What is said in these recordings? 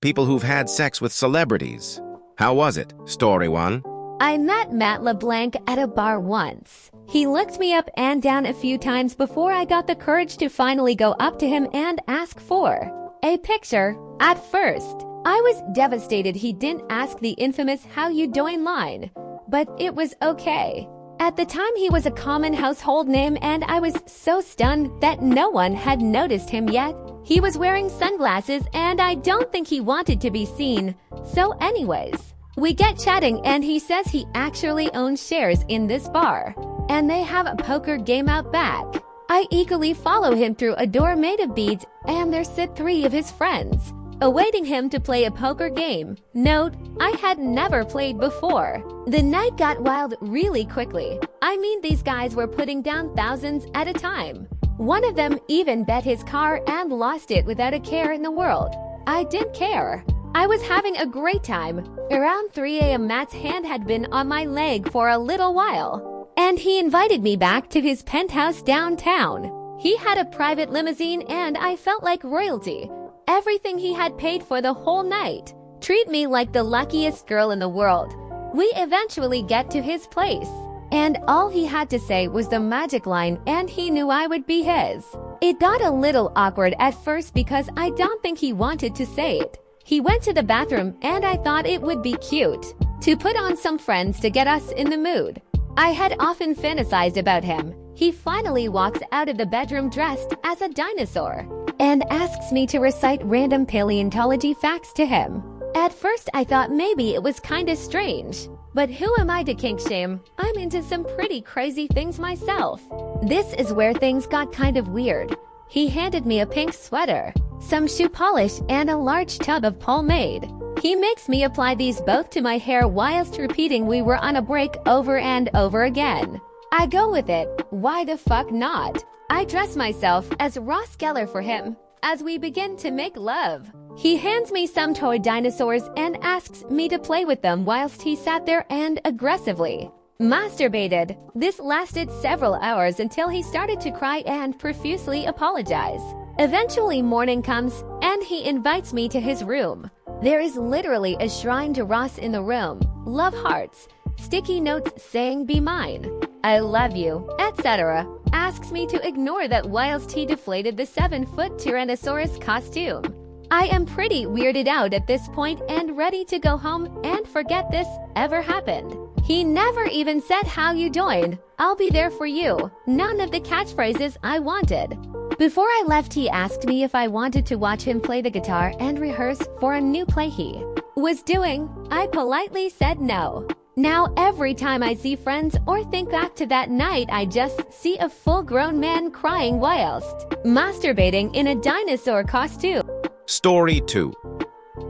People who've had sex with celebrities. How was it? Story 1. I met Matt LeBlanc at a bar once. He looked me up and down a few times before I got the courage to finally go up to him and ask for a picture. At first, I was devastated he didn't ask the infamous "how you doing" line, but it was okay. At the time, he was a common household name, and I was so stunned that no one had noticed him yet. He was wearing sunglasses, and I don't think he wanted to be seen. So anyways, we get chatting, and he says he actually owns shares in this bar, and they have a poker game out back. I eagerly follow him through a door made of beads, and there sit 3 of his friends, awaiting him to play a poker game. Note, I had never played before. The night got wild really quickly. I mean, these guys were putting down thousands at a time. One of them even bet his car and lost it without a care in the world. I didn't care. I was having a great time. Around 3 a.m. Matt's hand had been on my leg for a little while, and he invited me back to his penthouse downtown. He had a private limousine, and I felt like royalty. Everything he had paid for the whole night. Treat me like the luckiest girl in the world. We eventually get to his place, and all he had to say was the magic line, and he knew I would be his. It got a little awkward at first because I don't think he wanted to say it. He went to the bathroom, and I thought it would be cute to put on some friends to get us in the mood. I had often fantasized about him. He finally walks out of the bedroom dressed as a dinosaur and asks me to recite random paleontology facts to him. At first, I thought maybe it was kinda strange, but who am I to kink shame? I'm into some pretty crazy things myself. This is where things got kind of weird. He handed me a pink sweater, some shoe polish, and a large tub of pomade. He makes me apply these both to my hair whilst repeating we were on a break over and over again. I go with it. Why the fuck not? I dress myself as Ross Geller for him as we begin to make love. He hands me some toy dinosaurs and asks me to play with them whilst he sat there and aggressively masturbated. This lasted several hours until he started to cry and profusely apologize. Eventually morning comes, and he invites me to his room. There is literally a shrine to Ross in the room. Love hearts, sticky notes saying "be mine," "I love you," etc. Asks me to ignore that whilst he deflated the 7-foot Tyrannosaurus costume. I am pretty weirded out at this point and ready to go home and forget this ever happened. He never even said "how you doing," "I'll be there for you," none of the catchphrases I wanted. Before I left, he asked me if I wanted to watch him play the guitar and rehearse for a new play he was doing. I politely said no. Now every time I see friends or think back to that night, I just see a full-grown man crying whilst masturbating in a dinosaur costume. Story 2.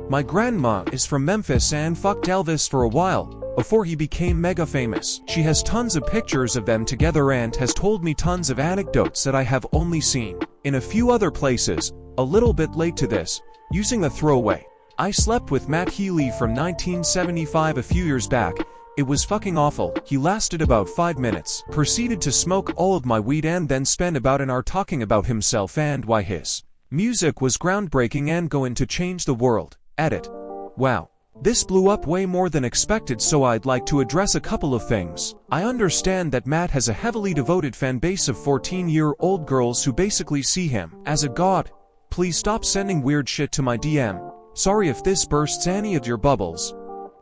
My grandma is from Memphis and fucked Elvis for a while before he became mega famous. She has tons of pictures of them together and has told me tons of anecdotes that I have only seen in a few other places. A little bit late to this, using the throwaway. I slept with Matt Healy from 1975 a few years back. It was fucking awful. He lasted about 5 minutes, proceeded to smoke all of my weed, and then spent about an hour talking about himself and why his music was groundbreaking and going to change the world. Edit. Wow. This blew up way more than expected, so I'd like to address a couple of things. I understand that Matt has a heavily devoted fan base of 14-year-old girls who basically see him as a god. Please stop sending weird shit to my DM. Sorry if this bursts any of your bubbles,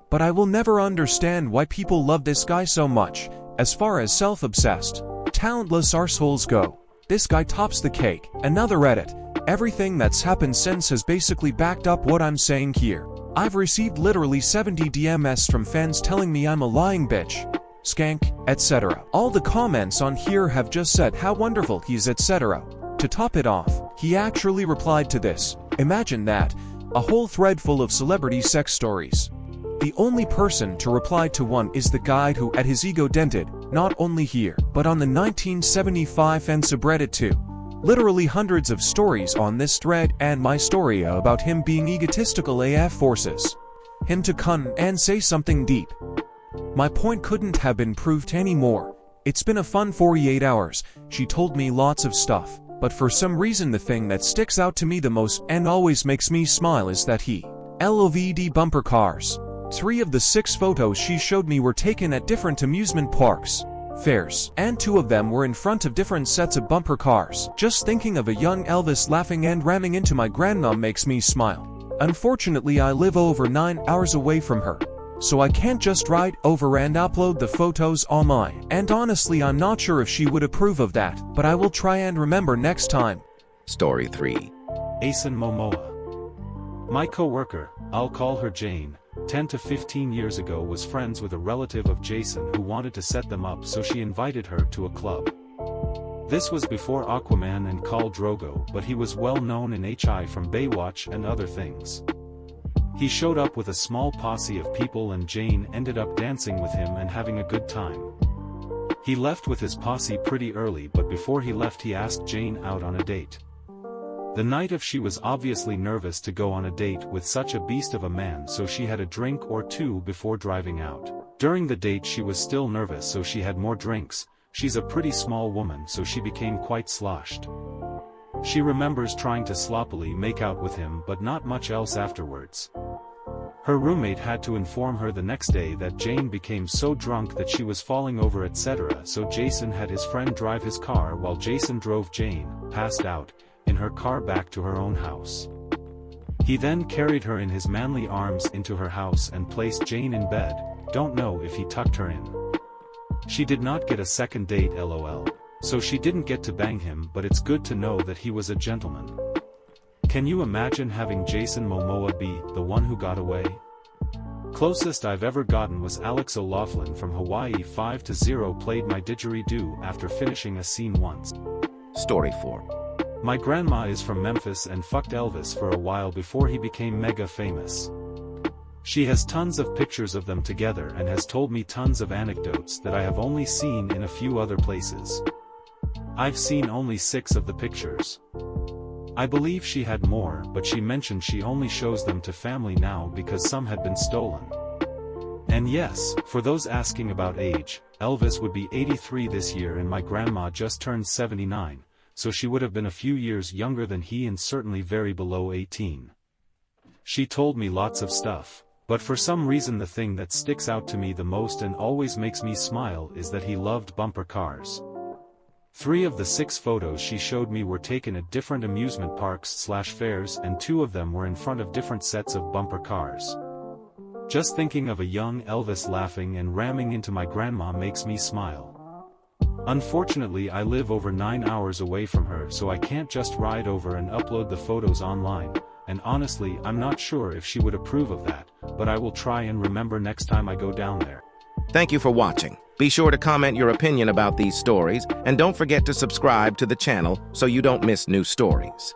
but I will never understand why people love this guy so much. As far as self-obsessed, talentless arseholes go, this guy tops the cake. Another edit. Everything that's happened since has basically backed up what I'm saying here. I've received literally 70 DMs from fans telling me I'm a lying bitch, skank, etc. All the comments on here have just said how wonderful he is, etc. To top it off, he actually replied to this. Imagine that. A whole thread full of celebrity sex stories. The only person to reply to one is the guy who had his ego dented, not only here, but on the 1975 fan subreddit too. Literally hundreds of stories on this thread, and my story about him being egotistical AF forces him to come and say something deep. My point couldn't have been proved anymore. It's been a fun 48 hours. She told me lots of stuff, but for some reason the thing that sticks out to me the most and always makes me smile is that he LOVD bumper cars. 3 of the 6 photos she showed me were taken at different amusement parks, fairs, and 2 of them were in front of different sets of bumper cars. Just thinking of a young Elvis laughing and ramming into my grandma makes me smile. Unfortunately, I live over 9 hours away from her, so I can't just ride over and upload the photos online. And honestly, I'm not sure if she would approve of that, but I will try and remember next time. Story 3. Jason Momoa. My co-worker, I'll call her Jane, 10 to 15 years ago was friends with a relative of Jason who wanted to set them up, so she invited her to a club. This was before Aquaman and Khal Drogo, but he was well known in HI from Baywatch and other things. He showed up with a small posse of people and Jane ended up dancing with him and having a good time. He left with his posse pretty early, but before he left he asked Jane out on a date. The night of, she was obviously nervous to go on a date with such a beast of a man, so she had a drink or 2 before driving out. During the date she was still nervous, so she had more drinks. She's a pretty small woman, so she became quite sloshed. She remembers trying to sloppily make out with him, but not much else afterwards. Her roommate had to inform her the next day that Jane became so drunk that she was falling over, etc., so Jason had his friend drive his car while Jason drove Jane, passed out, in her car back to her own house. He then carried her in his manly arms into her house and placed Jane in bed. Don't know if he tucked her in. She did not get a second date, lol. So she didn't get to bang him, but it's good to know that he was a gentleman. Can you imagine having Jason Momoa be the one who got away? Closest I've ever gotten was Alex O'Loughlin from Hawaii. 5-0 played my didgeridoo after finishing a scene once. Story 4. My grandma is from Memphis and fucked Elvis for a while before he became mega famous. She has tons of pictures of them together and has told me tons of anecdotes that I have only seen in a few other places. I've seen only 6 of the pictures. I believe she had more, but she mentioned she only shows them to family now because some had been stolen. And yes, for those asking about age, Elvis would be 83 this year and my grandma just turned 79, so she would have been a few years younger than he and certainly very below 18. She told me lots of stuff, but for some reason the thing that sticks out to me the most and always makes me smile is that he loved bumper cars. 3 of the 6 photos she showed me were taken at different amusement parks/fairs and 2 of them were in front of different sets of bumper cars. Just thinking of a young Elvis laughing and ramming into my grandma makes me smile. Unfortunately, I live over 9 hours away from her, so I can't just ride over and upload the photos online, and honestly I'm not sure if she would approve of that, but I will try and remember next time I go down there. Thank you for watching. Be sure to comment your opinion about these stories, and don't forget to subscribe to the channel so you don't miss new stories.